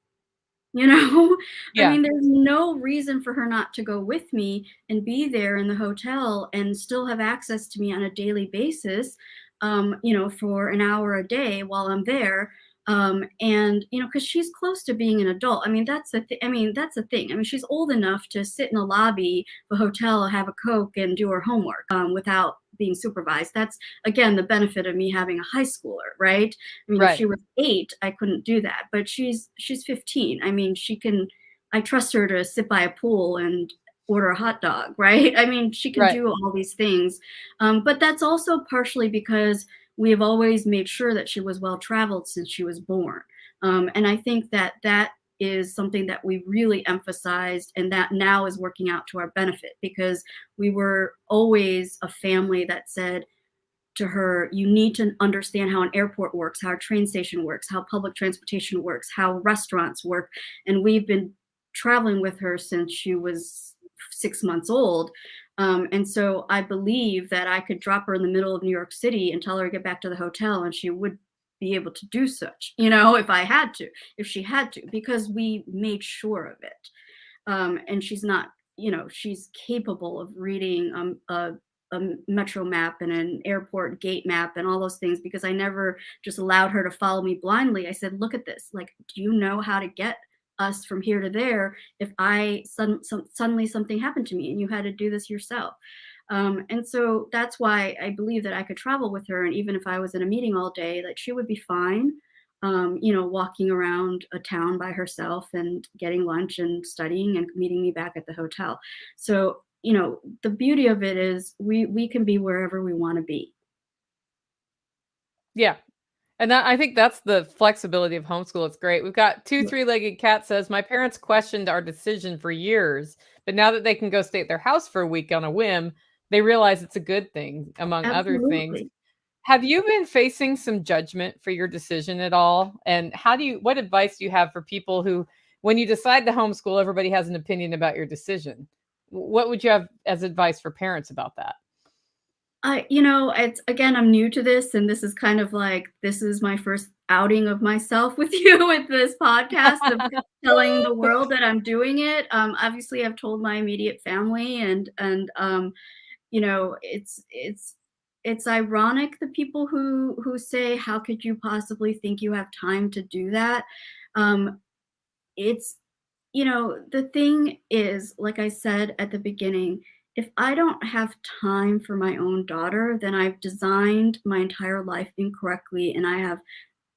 You know? I Yeah. mean, there's no reason for her not to go with me and be there in the hotel and still have access to me on a daily basis, for an hour a day while I'm there. And, because she's close to being an adult. I mean, that's the thing. I mean, she's old enough to sit in the lobby of a hotel, have a Coke, and do her homework, without being supervised. That's, again, the benefit of me having a high schooler, right? I mean, if Right. she was 8, I couldn't do that, but she's 15. I mean, I trust her to sit by a pool and order a hot dog, right? I mean, she can Right. do all these things. But that's also partially because we have always made sure that she was well traveled since she was born. And I think that is something that we really emphasized, and that now is working out to our benefit, because we were always a family that said to her, you need to understand how an airport works, how a train station works, how public transportation works, how restaurants work. And we've been traveling with her since she was 6 months old. And so I believe that I could drop her in the middle of New York City and tell her to get back to the hotel, and she would be able to do such, if I had to, if she had to, because we made sure of it. And she's not, she's capable of reading a metro map and an airport gate map and all those things, because I never just allowed her to follow me blindly. I said, look at this. Like, do you know how to get us from here to there if suddenly something happened to me and you had to do this yourself? And so that's why I believe that I could travel with her. And even if I was in a meeting all day, that she would be fine, walking around a town by herself and getting lunch and studying and meeting me back at the hotel. So, the beauty of it is we can be wherever we want to be. Yeah. And I think that's the flexibility of homeschool. It's great. We've got two Yeah, three-legged cat says, my parents questioned our decision for years, but now that they can go stay at their house for a week on a whim, they realize it's a good thing, among other things. absolutely. Have you been facing some judgment for your decision at all? And what advice do you have for people who, when you decide to homeschool, everybody has an opinion about your decision? What would you have as advice for parents about that? It's, again, I'm new to this, and this is kind of like, this is my first outing of myself with you with this podcast, of telling the world that I'm doing it. Obviously, I've told my immediate family, and it's ironic, the people who say, how could you possibly think you have time to do that? It's the thing is, like I said at the beginning, if I don't have time for my own daughter, then I've designed my entire life incorrectly and I have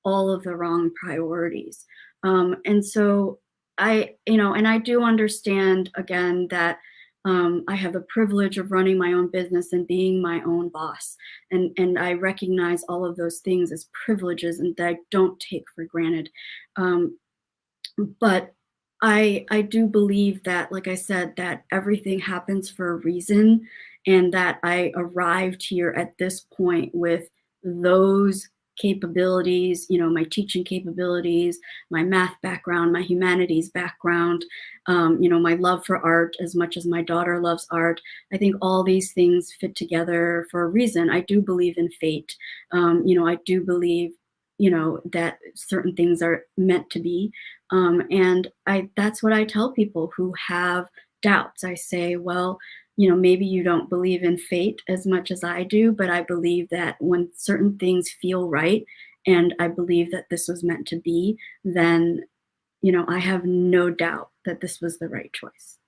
all of the wrong priorities. And so and I do understand, again, that I have the privilege of running my own business and being my own boss. And I recognize all of those things as privileges and that I don't take for granted. Um, but I do believe that, like I said, that everything happens for a reason, and that I arrived here at this point with those capabilities, my teaching capabilities, my math background, my humanities background, my love for art as much as my daughter loves art. I think all these things fit together for a reason. I do believe in fate. I do believe, that certain things are meant to be. And that's what I tell people who have doubts. I say, well, maybe you don't believe in fate as much as I do, but I believe that when certain things feel right, and I believe that this was meant to be, then, I have no doubt that this was the right choice.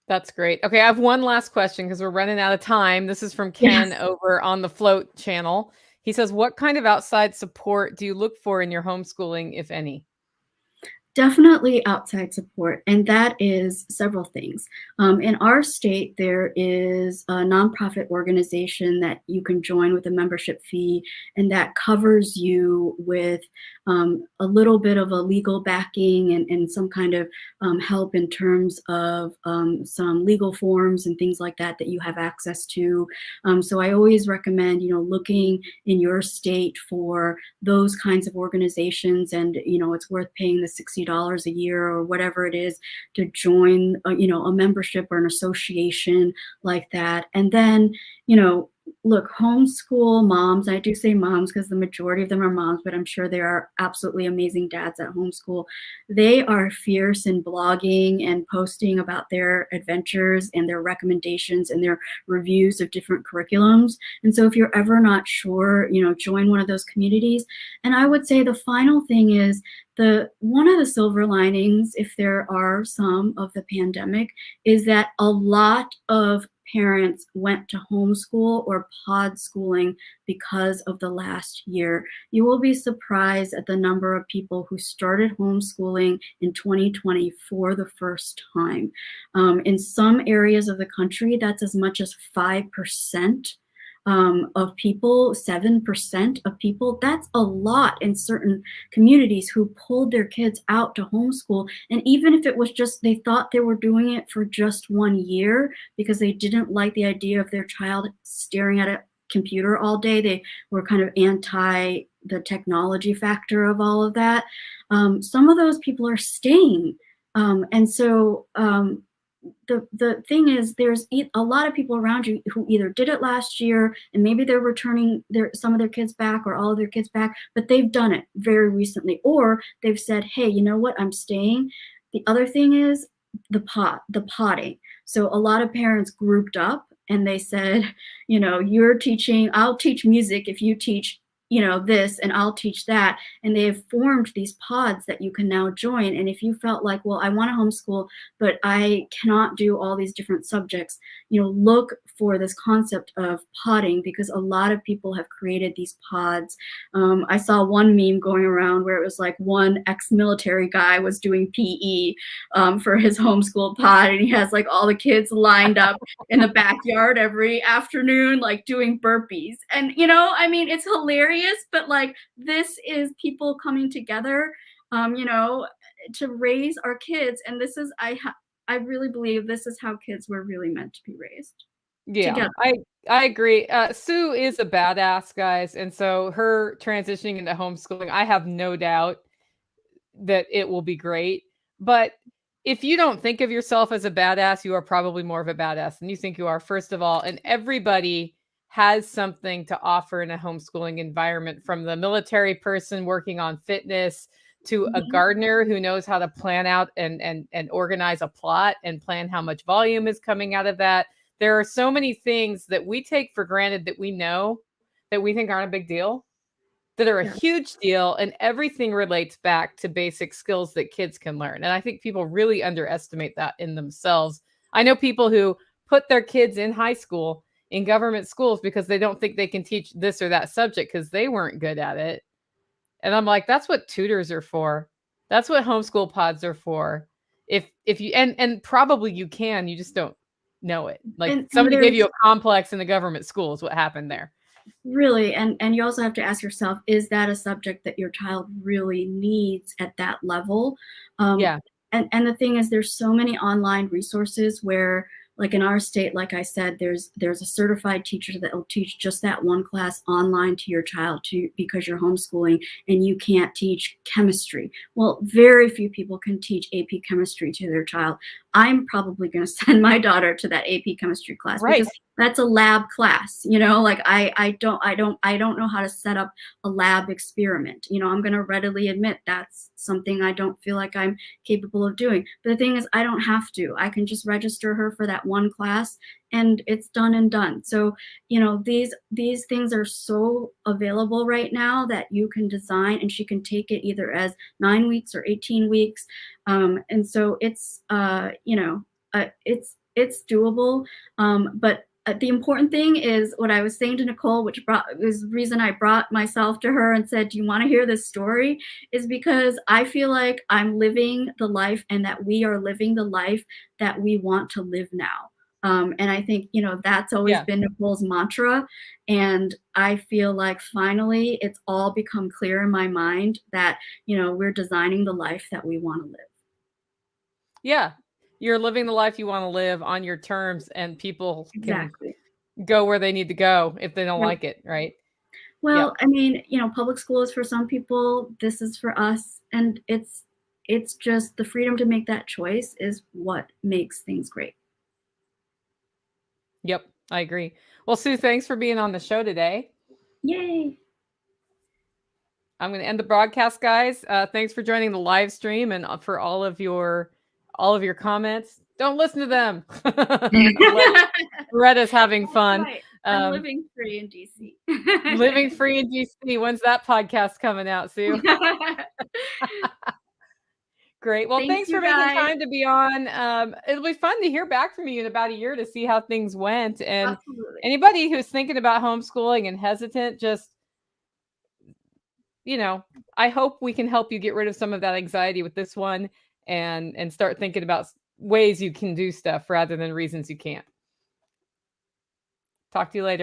That's great. Okay, I have one last question because we're running out of time. This is from Ken Yes. over on the Float channel. He says, what kind of outside support do you look for in your homeschooling, if any? Definitely outside support, and that is several things. In our state, there is a nonprofit organization that you can join with a membership fee, and that covers you with a little bit of a legal backing and some kind of help in terms of some legal forms and things like that that you have access to. So I always recommend, looking in your state for those kinds of organizations, and it's worth paying the $60 a year or whatever it is to join a membership or an association like that. And then look, homeschool moms, I do say moms because the majority of them are moms, but I'm sure there are absolutely amazing dads at homeschool. They are fierce in blogging and posting about their adventures and their recommendations and their reviews of different curriculums. And so if you're ever not sure, join one of those communities. And I would say the final thing is one of the silver linings, if there are some, of the pandemic, is that a lot of parents went to homeschool or pod schooling because of the last year. You will be surprised at the number of people who started homeschooling in 2020 for the first time. In some areas of the country, that's as much as 5%. Of people, 7% of people. That's a lot in certain communities who pulled their kids out to homeschool. And even if it was just they thought they were doing it for just 1 year because they didn't like the idea of their child staring at a computer all day, they were kind of anti the technology factor of all of that. Some of those people are staying. And so the thing is, there's a lot of people around you who either did it last year and maybe they're returning some of their kids back or all of their kids back, but they've done it very recently, or they've said, hey, you know what, I'm staying. The other thing is the potting. So a lot of parents grouped up and they said, you're teaching, I'll teach music if you teach this, and I'll teach that. And they have formed these pods that you can now join. And if you felt like, well, I want to homeschool, but I cannot do all these different subjects, look for this concept of podding, because a lot of people have created these pods. I saw one meme going around where it was like one ex-military guy was doing PE for his homeschool pod, and he has like all the kids lined up in the backyard every afternoon, like doing burpees. And, it's hilarious, but like, this is people coming together, to raise our kids. And this is, I really believe this is how kids were really meant to be raised, Yeah, together. I agree. Sue is a badass, guys, and so her transitioning into homeschooling, I have no doubt that it will be great. But if you don't think of yourself as a badass, you are probably more of a badass than you think you are, first of all. And everybody has something to offer in a homeschooling environment, from the military person working on fitness to a Mhm. gardener who knows how to plan out and organize a plot and plan how much volume is coming out of that. There are so many things that we take for granted that we know that we think aren't a big deal, that are a Yeah. huge deal, and everything relates back to basic skills that kids can learn. And I think people really underestimate that in themselves. I know people who put their kids in high school in government schools because they don't think they can teach this or that subject because they weren't good at it. And I'm like, that's what tutors are for. That's what homeschool pods are for. If you and probably you can, you just don't know it. Like, And somebody gave you there's a complex in the government school is what happened there. really, and you also have to ask yourself, is that a subject that your child really needs at that level? Um, Yeah. and the thing is, there's so many online resources where, like in our state, like I said, there's a certified teacher that will teach just that one class online to your child, because you're homeschooling and you can't teach chemistry. Well, very few people can teach AP chemistry to their child. I'm probably going to send my daughter to that AP chemistry class Right. because that's a lab class. Like I don't know how to set up a lab experiment. I'm going to readily admit that's something I don't feel like I'm capable of doing. But the thing is, I don't have to. I can just register her for that one class and it's done and done. So, these things are so available right now that you can design, and she can take it either as 9 weeks or 18 weeks. And so it's doable. But the important thing is what I was saying to Nicole, which was the reason I brought myself to her and said, "Do you want to hear this story?" Is because I feel like I'm living the life and that we are living the life that we want to live now. And I think, that's always Yeah. been Nicole's mantra. And I feel like finally it's all become clear in my mind that, we're designing the life that we want to live. Yeah. You're living the life you want to live on your terms, and people can Exactly. go where they need to go if they don't Yep. like it, right? Well, Yep. I mean, public school is for some people, this is for us, and it's just the freedom to make that choice is what makes things great. Yep. I agree. Well, Sue, thanks for being on the show today. Yay. I'm going to end the broadcast, guys. Thanks for joining the live stream and for all of your comments. Don't listen to them. Loretta's having fun. Right. I'm living free in DC. Living free in DC. When's that podcast coming out, Sue? Great. Well, thanks for making time to be on. It'll be fun to hear back from you in about a year to see how things went. And Absolutely. anybody who's thinking about homeschooling and hesitant, just, I hope we can help you get rid of some of that anxiety with this one and start thinking about ways you can do stuff rather than reasons you can't. Talk to you later.